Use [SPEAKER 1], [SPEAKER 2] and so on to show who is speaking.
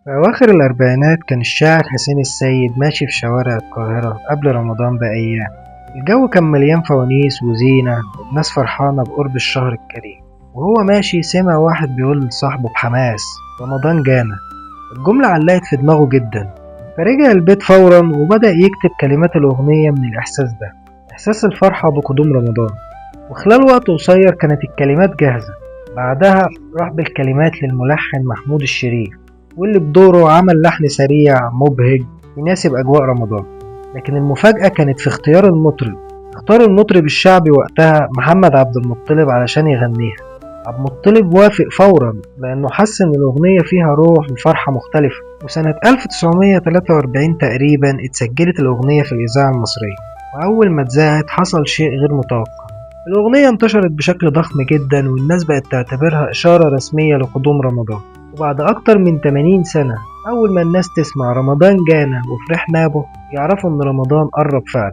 [SPEAKER 1] في أواخر الأربعينات كان الشاعر حسين السيد ماشي في شوارع القاهرة قبل رمضان بأيام. الجو كان مليان فوانيس وزينة والناس فرحانة بقرب الشهر الكريم. وهو ماشي سمع واحد بيقول لصاحبه بحماس: رمضان جانا. الجملة علقت في دماغه جدا، فرجع البيت فورا وبدأ يكتب كلمات الأغنية من الإحساس ده، إحساس الفرحة بقدوم رمضان. وخلال وقت قصير كانت الكلمات جاهزة. بعدها راح بالكلمات للملحن محمود الشريف، واللي بدوره عمل لحن سريع مبهج يناسب أجواء رمضان. لكن المفاجأة كانت في اختيار المطرب. اختار المطرب الشعبي وقتها محمد عبد المطلب علشان يغنيها. عبد المطلب وافق فورا لأنه حس إن الأغنية فيها روح وفرحة مختلفة. وسنة 1943 تقريبا اتسجلت الأغنية في الإذاعة المصرية، وأول ما اتذاعت حصل شيء غير متوقع. الأغنية انتشرت بشكل ضخم جدا والناس بقت تعتبرها إشارة رسمية لقدوم رمضان. وبعد أكتر من 80 سنة، أول ما الناس تسمع رمضان جانا وفرحنا به يعرفوا إن رمضان قرب فعلا.